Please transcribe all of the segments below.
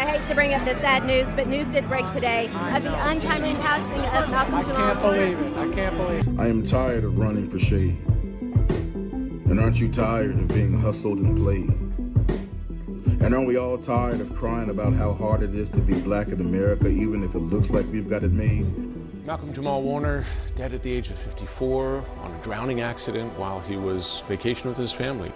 I hate to bring up the sad news, but news did break today of the untimely passing of Malcolm-Jamal Warner. I can't believe it. I can't believe it. I am tired of running for shade. And aren't you tired of being hustled and played? And aren't we all tired of crying about how hard it is to be black in America, even if it looks like we've got it made? Malcolm-Jamal Warner, dead at the age of 54 on a drowning accident while he was vacationing with his family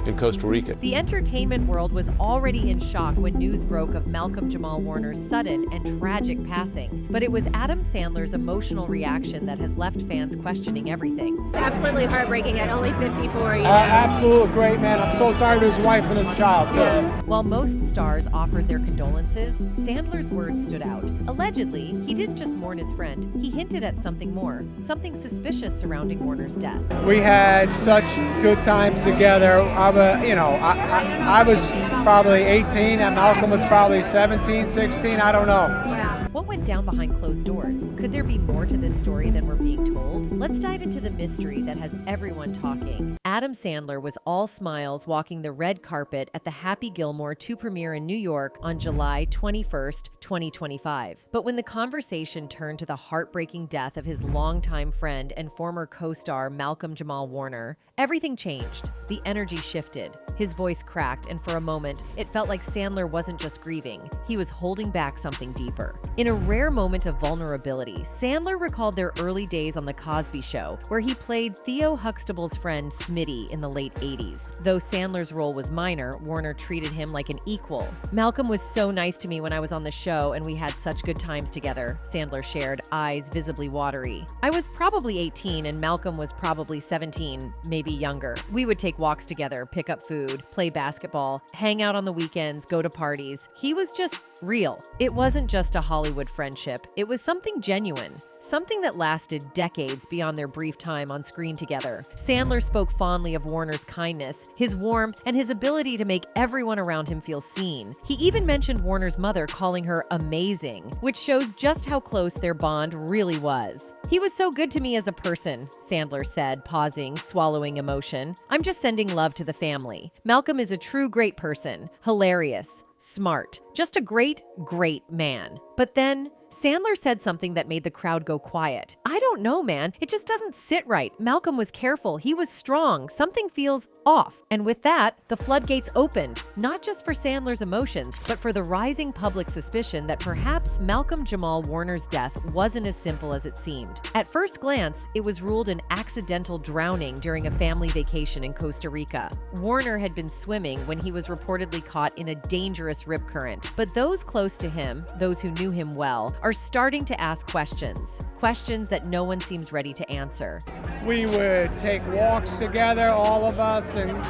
in Costa Rica. The entertainment world was already in shock when news broke of Malcolm-Jamal Warner's sudden and tragic passing. But it was Adam Sandler's emotional reaction that has left fans questioning everything. Absolutely heartbreaking at only 54 years. Absolute great man. I'm so sorry to his wife and his child, too. Yeah. While most stars offered their condolences, Sandler's words stood out. Allegedly, he didn't just mourn his friend. He hinted at something more, something suspicious surrounding Warner's death. We had such good times together. I was probably 18 and Malcolm was probably 17, 16, I don't know. What went down behind closed doors? Could there be more to this story than we're being told? Let's dive into the mystery that has everyone talking. Adam Sandler was all smiles walking the red carpet at the Happy Gilmore 2 premiere in New York on July 21st, 2025. But when the conversation turned to the heartbreaking death of his longtime friend and former co-star Malcolm-Jamal Warner, everything changed. The energy shifted. His voice cracked, and for a moment, it felt like Sandler wasn't just grieving. He was holding back something deeper. In a rare moment of vulnerability, Sandler recalled their early days on The Cosby Show, where he played Theo Huxtable's friend Smitty in the late 80s. Though Sandler's role was minor, Warner treated him like an equal. "Malcolm was so nice to me when I was on the show, and we had such good times together," Sandler shared, eyes visibly watery. "I was probably 18, and Malcolm was probably 17, maybe younger. We would take walks together, pick up food, play basketball, hang out on the weekends, go to parties. He was just real. It wasn't just a Hollywood friendship. It was something genuine, something that lasted decades beyond their brief time on screen together." Sandler spoke fondly of Warner's kindness, his warmth, and his ability to make everyone around him feel seen. He even mentioned Warner's mother calling her amazing, which shows just how close their bond really was. "He was so good to me as a person," Sandler said, pausing, swallowing emotion. "I'm just sending love to the family. Malcolm is a true great person, hilarious, smart, just a great, great man." But then Sandler said something that made the crowd go quiet. "I don't know, man. It just doesn't sit right. Malcolm was careful. He was strong. Something feels off." And with that, the floodgates opened, not just for Sandler's emotions, but for the rising public suspicion that perhaps Malcolm-Jamal Warner's death wasn't as simple as it seemed. At first glance, it was ruled an accidental drowning during a family vacation in Costa Rica. Warner had been swimming when he was reportedly caught in a dangerous rip current. But those close to him, those who knew him well, are starting to ask questions that no one seems ready to answer. We would take walks together, all of us, and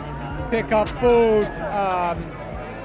pick up food,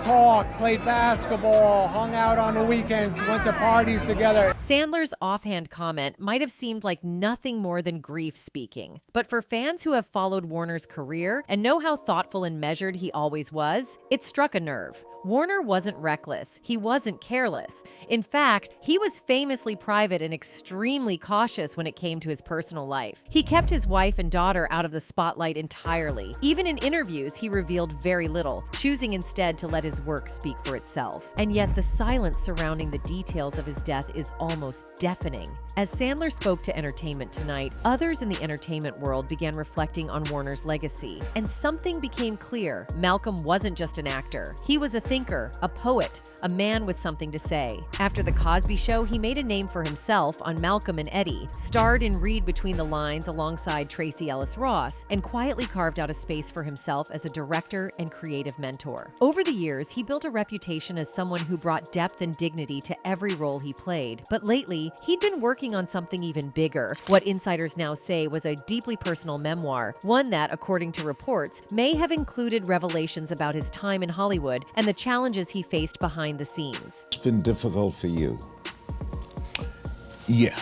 talk, played basketball, hung out on the weekends, went to parties together. Sandler's offhand comment might have seemed like nothing more than grief speaking. But for fans who have followed Warner's career and know how thoughtful and measured he always was, it struck a nerve. Warner wasn't reckless. He wasn't careless. In fact, he was famously private and extremely cautious when it came to his personal life. He kept his wife and daughter out of the spotlight entirely. Even in interviews, he revealed very little, choosing instead to let his work speak for itself. And yet the silence surrounding the details of his death is almost deafening. As Sandler spoke to Entertainment Tonight, others in the entertainment world began reflecting on Warner's legacy. And something became clear. Malcolm wasn't just an actor. He was a thinker, a poet, a man with something to say. After The Cosby Show, he made a name for himself on Malcolm and Eddie, starred in Read Between the Lines alongside Tracee Ellis Ross, and quietly carved out a space for himself as a director and creative mentor. Over the years, he built a reputation as someone who brought depth and dignity to every role he played. But lately, he'd been working on something even bigger, what insiders now say was a deeply personal memoir, one that, according to reports, may have included revelations about his time in Hollywood and the challenges he faced behind the scenes. It's been difficult for you. Yeah.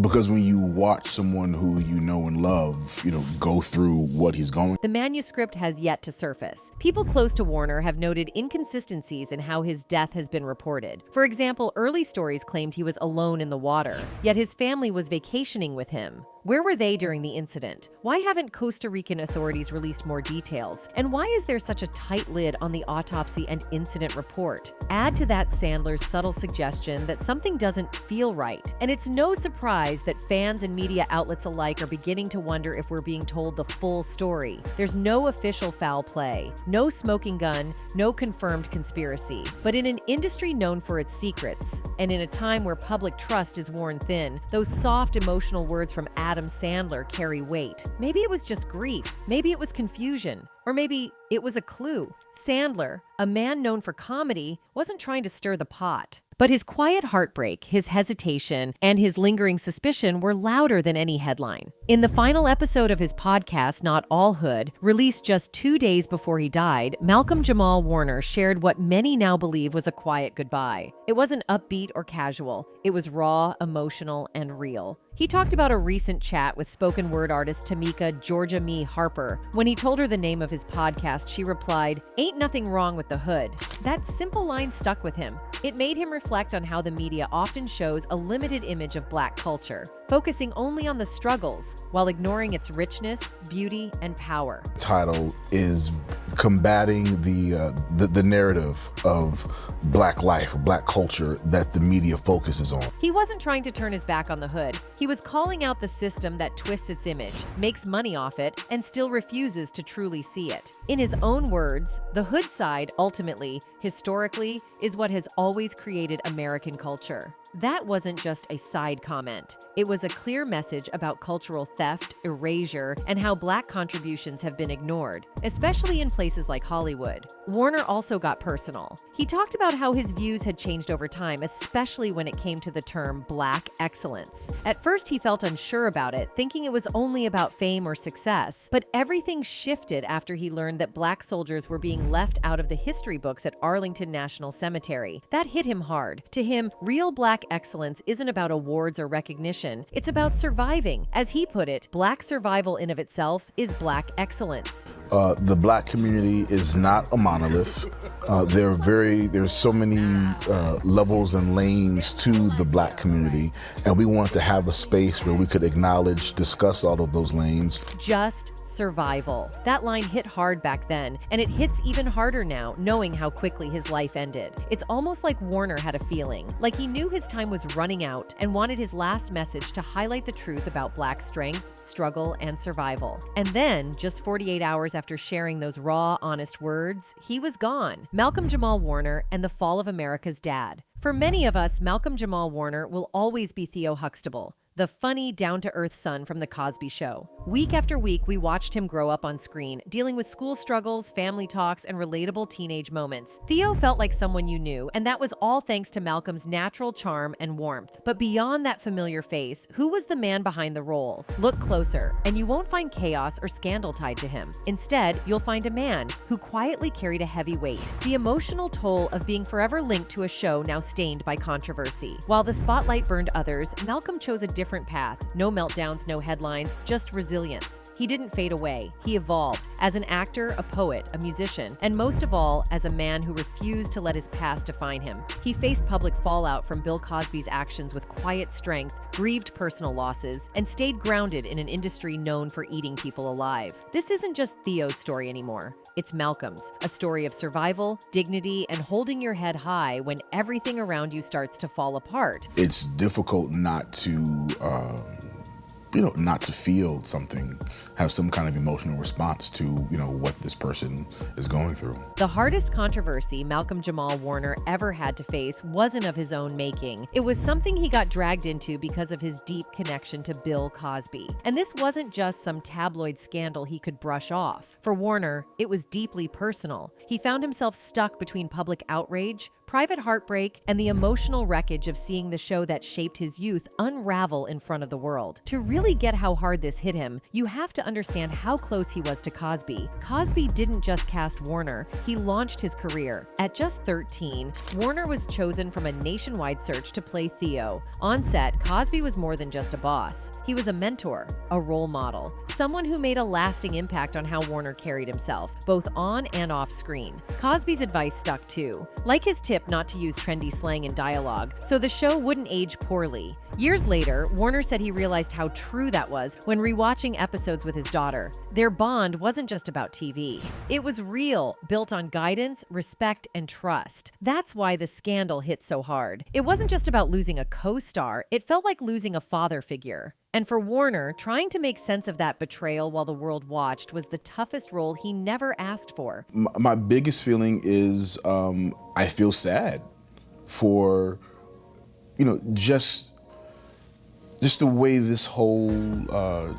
Because when you watch someone who you know and love, go through what he's going. The manuscript has yet to surface. People close to Warner have noted inconsistencies in how his death has been reported. For example, early stories claimed he was alone in the water, yet his family was vacationing with him. Where were they during the incident? Why haven't Costa Rican authorities released more details? And why is there such a tight lid on the autopsy and incident report? Add to that Sandler's subtle suggestion that something doesn't feel right. And it's no surprise that fans and media outlets alike are beginning to wonder if we're being told the full story. There's no official foul play, no smoking gun, no confirmed conspiracy. But in an industry known for its secrets, and in a time where public trust is worn thin, those soft emotional words from Adam Sandler carry weight. Maybe it was just grief, maybe it was confusion, or maybe it was a clue. Sandler, a man known for comedy, wasn't trying to stir the pot. But his quiet heartbreak, his hesitation, and his lingering suspicion were louder than any headline. In the final episode of his podcast, Not All Hood, released just 2 days before he died, Malcolm-Jamal Warner shared what many now believe was a quiet goodbye. It wasn't upbeat or casual. It was raw, emotional, and real. He talked about a recent chat with spoken word artist Tamika Georgia Mee Harper. When he told her the name of his podcast, she replied, "Ain't nothing wrong with the hood." That simple line stuck with him. It made him reflect on how the media often shows a limited image of Black culture, focusing only on the struggles while ignoring its richness, beauty, and power. The title is combating the narrative of Black life, Black culture that the media focuses on. He wasn't trying to turn his back on the hood. He was calling out the system that twists its image, makes money off it, and still refuses to truly see it. In his own words, the hood side, ultimately, historically, is what has always created American culture. That wasn't just a side comment. It was a clear message about cultural theft, erasure, and how Black contributions have been ignored, especially in places like Hollywood. Warner also got personal. He talked about how his views had changed over time, especially when it came to the term Black excellence. At first, he felt unsure about it, thinking it was only about fame or success. But everything shifted after he learned that Black soldiers were being left out of the history books at Arlington National Cemetery. That hit him hard. To him, real Black excellence isn't about awards or recognition. It's about surviving. As he put it, Black survival in of itself is Black excellence. The Black community is not a monolith. There's so many levels and lanes to the Black community, and we wanted to have a space where we could acknowledge, discuss all of those lanes. Just survival. That line hit hard back then, and it hits even harder now, knowing how quickly his life ended. It's almost like Warner had a feeling, like he knew his time was running out and wanted his last message to highlight the truth about Black strength, struggle, and survival. And then, just 48 hours after sharing those raw, honest words, he was gone. Malcolm-Jamal Warner and the fall of America's dad. For many of us, Malcolm-Jamal Warner will always be Theo Huxtable, the funny, down-to-earth son from The Cosby Show. Week after week, we watched him grow up on screen, dealing with school struggles, family talks, and relatable teenage moments. Theo felt like someone you knew, and that was all thanks to Malcolm's natural charm and warmth. But beyond that familiar face, who was the man behind the role? Look closer, and you won't find chaos or scandal tied to him. Instead, you'll find a man who quietly carried a heavy weight, the emotional toll of being forever linked to a show now stained by controversy. While the spotlight burned others, Malcolm chose a different path. No meltdowns, no headlines, just resilience. He didn't fade away. He evolved as an actor, a poet, a musician, and most of all, as a man who refused to let his past define him. He faced public fallout from Bill Cosby's actions with quiet strength, grieved personal losses, and stayed grounded in an industry known for eating people alive. This isn't just Theo's story anymore. It's Malcolm's, a story of survival, dignity, and holding your head high when everything around you starts to fall apart. It's difficult not to not to feel something, have some kind of emotional response to, what this person is going through. The hardest controversy Malcolm-Jamal Warner ever had to face wasn't of his own making. It was something he got dragged into because of his deep connection to Bill Cosby. And this wasn't just some tabloid scandal he could brush off. For Warner, it was deeply personal. He found himself stuck between public outrage, private heartbreak, and the emotional wreckage of seeing the show that shaped his youth unravel in front of the world. To really get how hard this hit him, you have to understand how close he was to Cosby. Cosby didn't just cast Warner, he launched his career. At just 13, Warner was chosen from a nationwide search to play Theo. On set, Cosby was more than just a boss. He was a mentor, a role model, someone who made a lasting impact on how Warner carried himself, both on and off screen. Cosby's advice stuck too, like his tip not to use trendy slang in dialogue, so the show wouldn't age poorly. Years later, Warner said he realized how true that was when rewatching episodes with his daughter. Their bond wasn't just about TV. It was real, built on guidance, respect, and trust. That's why the scandal hit so hard. It wasn't just about losing a co-star, it felt like losing a father figure. And for Warner, trying to make sense of that betrayal while the world watched was the toughest role he never asked for. My biggest feeling is I feel sad for, just the way this whole,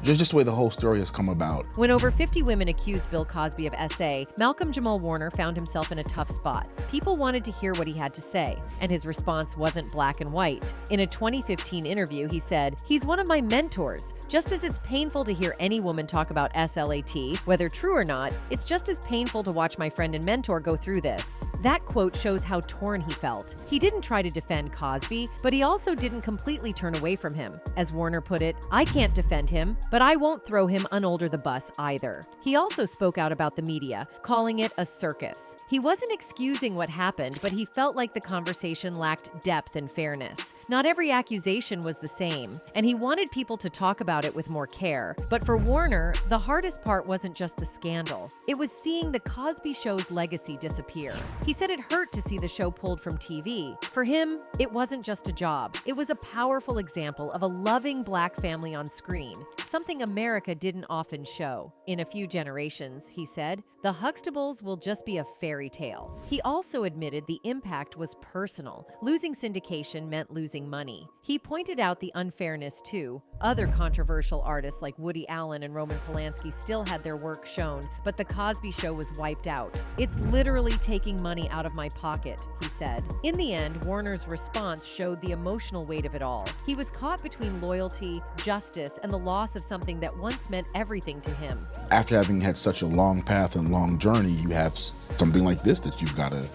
just the way the whole story has come about. When over 50 women accused Bill Cosby of SA, Malcolm-Jamal Warner found himself in a tough spot. People wanted to hear what he had to say, and his response wasn't black and white. In a 2015 interview, he said, "He's one of my mentors. Just as it's painful to hear any woman talk about SLAT, whether true or not, it's just as painful to watch my friend and mentor go through this." That quote shows how torn he felt. He didn't try to defend Cosby, but he also didn't completely turn away from him. As Warner put it, "I can't defend him, but I won't throw him under the bus either." He also spoke out about the media, calling it a circus. He wasn't excusing what happened, but he felt like the conversation lacked depth and fairness. Not every accusation was the same, and he wanted people to talk about it with more care. But for Warner, the hardest part wasn't just the scandal. It was seeing the Cosby Show's legacy disappear. He said it hurt to see the show pulled from TV. For him, it wasn't just a job. It was a powerful example of a loving black family on screen, something America didn't often show. In a few generations, he said, the Huxtables will just be a fairy tale. He also admitted the impact was personal. Losing syndication meant losing money. He pointed out the unfairness too. Other controversial artists like Woody Allen and Roman Polanski still had their work shown, but The Cosby Show was wiped out. "It's literally taking money out of my pocket," he said. In the end, Warner's response showed the emotional weight of it all. He was caught between loyalty, justice, and the loss of something that once meant everything to him. After having had such a long path and long journey, you have something like this that you've got to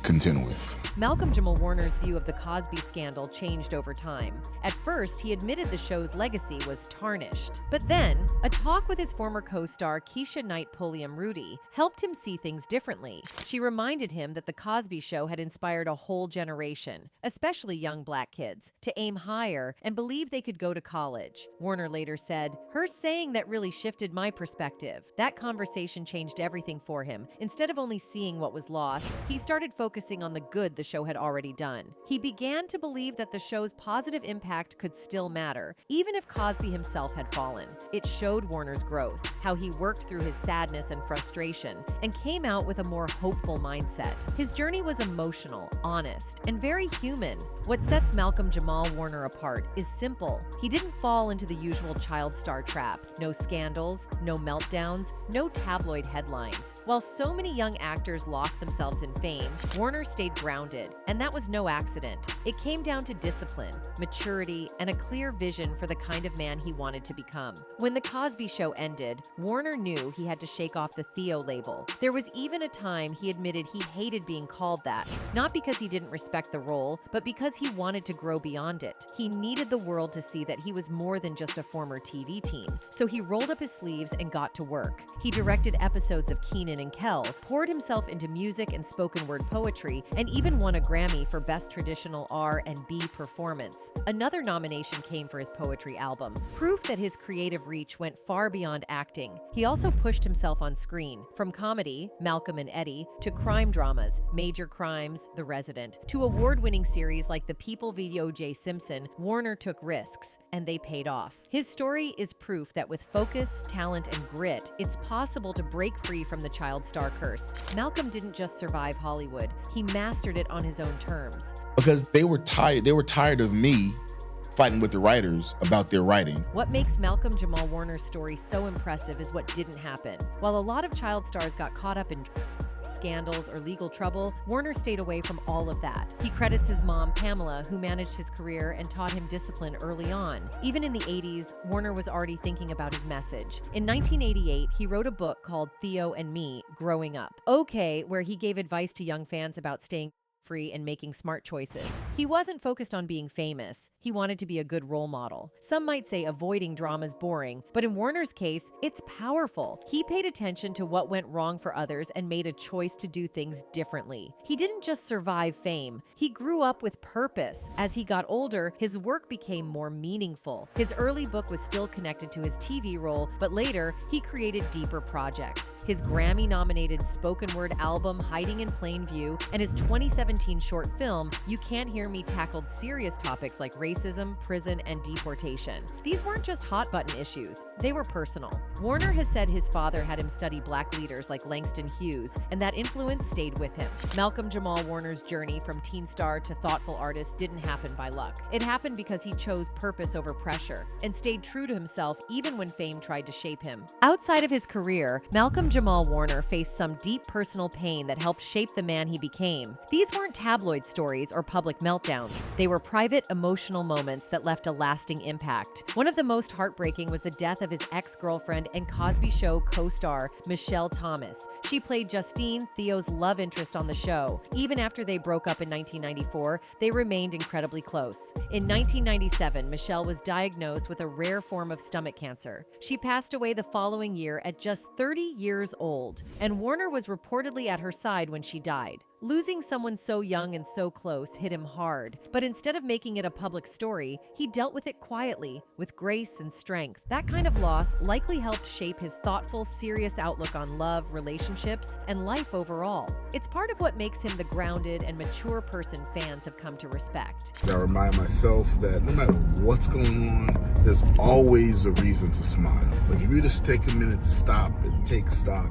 contend with. Malcolm-Jamal Warner's view of the Cosby scandal changed over time. At first, he admitted the show's legacy was tarnished. But then, a talk with his former co-star Keisha Knight Pulliam Rudy helped him see things differently. She reminded him that the Cosby Show had inspired a whole generation, especially young black kids, to aim higher and believe they could go to college. Warner later said, "Her saying that really shifted my perspective. That conversation changed everything for him. Instead of only seeing what was lost, he started focusing on the good the show had already done. He began to believe that the show's positive impact could still matter, even if Cosby himself had fallen." It showed Warner's growth, how he worked through his sadness and frustration, and came out with a more hopeful mindset. His journey was emotional, honest, and very human. What sets Malcolm-Jamal Warner apart is simple. He didn't fall into the usual child star trap. No scandals, no meltdowns, no tabloid headlines. While so many young actors lost themselves in fame, Warner stayed grounded, and that was no accident. It came down to discipline, maturity, and a clear vision for the kind of man he wanted to become. When The Cosby Show ended, Warner knew he had to shake off the Theo label. There was even a time he admitted he hated being called that, not because he didn't respect the role, but because he wanted to grow beyond it. He needed the world to see that he was more than just a former TV teen. So he rolled up his sleeves and got to work. He directed episodes of Kenan and Kel, poured himself into music and spoken word poetry, and even won a Grammy for Best Traditional R&B Performance. Another nomination came for his poetry album, proof that his creative reach went far beyond acting. He also pushed himself on screen, from comedy, Malcolm and Eddie, to crime dramas, Major Crimes, The Resident, to award-winning series like The People v. O.J. Simpson. Warner took risks, and they paid off. His story is proof that with focus, talent, and grit, it's possible to break free from the child star curse. Malcolm didn't just survive Hollywood, he mastered it on his own terms. Because they were tired of me fighting with the writers about their writing. What makes Malcolm-Jamal Warner's story so impressive is what didn't happen. While a lot of child stars got caught up in scandals or legal trouble, Warner stayed away from all of that. He credits his mom, Pamela, who managed his career and taught him discipline early on. Even in the 80s, Warner was already thinking about his message. In 1988, he wrote a book called Theo and Me, Growing Up. Okay, where he gave advice to young fans about staying carefree and making smart choices. He wasn't focused on being famous. He wanted to be a good role model. Some might say avoiding drama is boring, but in Warner's case, it's powerful. He paid attention to what went wrong for others and made a choice to do things differently. He didn't just survive fame. He grew up with purpose. As he got older, his work became more meaningful. His early book was still connected to his TV role, but later, he created deeper projects. His Grammy-nominated spoken word album, Hiding in Plain View, and his 2017 short film, You Can't Hear Me, tackled serious topics like racism, prison, and deportation. These weren't just hot-button issues. They were personal. Warner has said his father had him study black leaders like Langston Hughes, and that influence stayed with him. Malcolm-Jamal Warner's journey from teen star to thoughtful artist didn't happen by luck. It happened because he chose purpose over pressure and stayed true to himself even when fame tried to shape him. Outside of his career, Malcolm-Jamal Warner faced some deep personal pain that helped shape the man he became. These weren't tabloid stories or public meltdowns. They were private, emotional moments that left a lasting impact. One of the most heartbreaking was the death of his ex-girlfriend and Cosby Show co-star, Michelle Thomas. She played Justine, Theo's love interest on the show. Even after they broke up in 1994, they remained incredibly close. In 1997, Michelle was diagnosed with a rare form of stomach cancer. She passed away the following year at just 30 years old, and Warner was reportedly at her side when she died. Losing someone so young and so close hit him hard, but instead of making it a public story, he dealt with it quietly, with grace and strength. That kind of loss likely helped shape his thoughtful, serious outlook on love, relationships, and life overall. It's part of what makes him the grounded and mature person fans have come to respect. I remind myself that no matter what's going on, there's always a reason to smile. Like if you just take a minute to stop and take stock,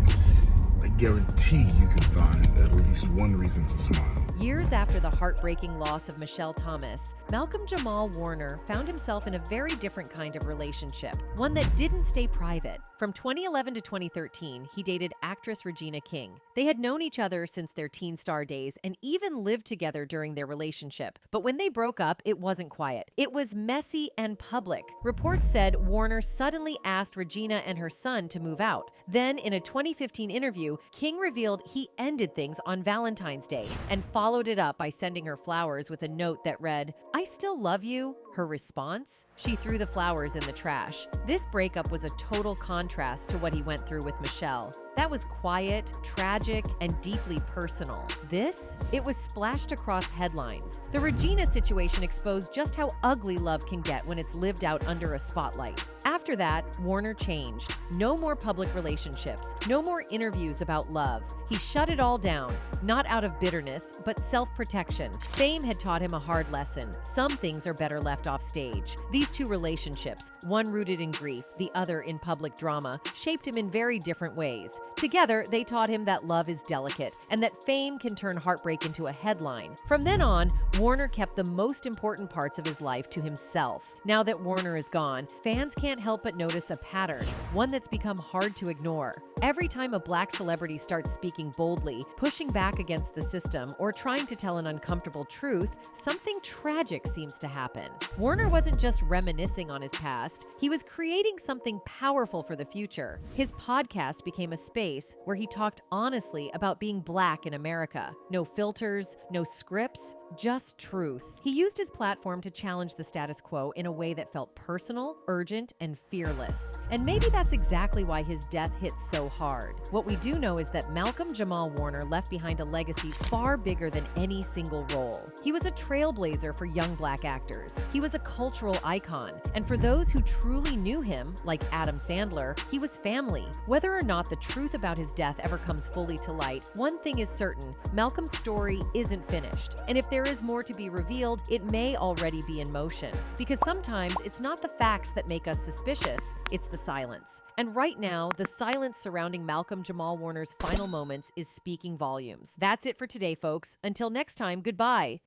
I guarantee you can find at least one reason to smile. Years after the heartbreaking loss of Michelle Thomas, Malcolm-Jamal Warner found himself in a very different kind of relationship, one that didn't stay private. From 2011 to 2013, he dated actress Regina King. They had known each other since their teen star days and even lived together during their relationship. But when they broke up, it wasn't quiet. It was messy and public. Reports said Warner suddenly asked Regina and her son to move out. Then, in a 2015 interview, King revealed he ended things on Valentine's Day and followed it up by sending her flowers with a note that read, "I still love you." Her response? She threw the flowers in the trash. This breakup was a total contrast to what he went through with Michelle. That was quiet, tragic, and deeply personal. This? It was splashed across headlines. The Regina situation exposed just how ugly love can get when it's lived out under a spotlight. After that, Warner changed. No more public relationships. No more interviews about love. He shut it all down, not out of bitterness, but self-protection. Fame had taught him a hard lesson. Some things are better left off stage. These two relationships, one rooted in grief, the other in public drama, shaped him in very different ways. Together, they taught him that love is delicate and that fame can turn heartbreak into a headline. From then on, Warner kept the most important parts of his life to himself. Now that Warner is gone, fans can't help but notice a pattern, one that's become hard to ignore. Every time a black celebrity starts speaking boldly, pushing back against the system, or trying to tell an uncomfortable truth, something tragic seems to happen. Warner wasn't just reminiscing on his past, he was creating something powerful for the future. His podcast became a space where he talked honestly about being black in America. No filters, no scripts, just truth. He used his platform to challenge the status quo in a way that felt personal, urgent, and fearless. And maybe that's exactly why his death hit so hard. What we do know is that Malcolm-Jamal Warner left behind a legacy far bigger than any single role. He was a trailblazer for young black actors. He was a cultural icon. And for those who truly knew him, like Adam Sandler, he was family. Whether or not the truth about his death ever comes fully to light, one thing is certain: Malcolm's story isn't finished. And if there is more to be revealed, it may already be in motion. Because sometimes it's not the facts that make us suspicious, it's the silence. And right now, the silence surrounding Malcolm-Jamal Warner's final moments is speaking volumes. That's it for today, folks. Until next time, goodbye.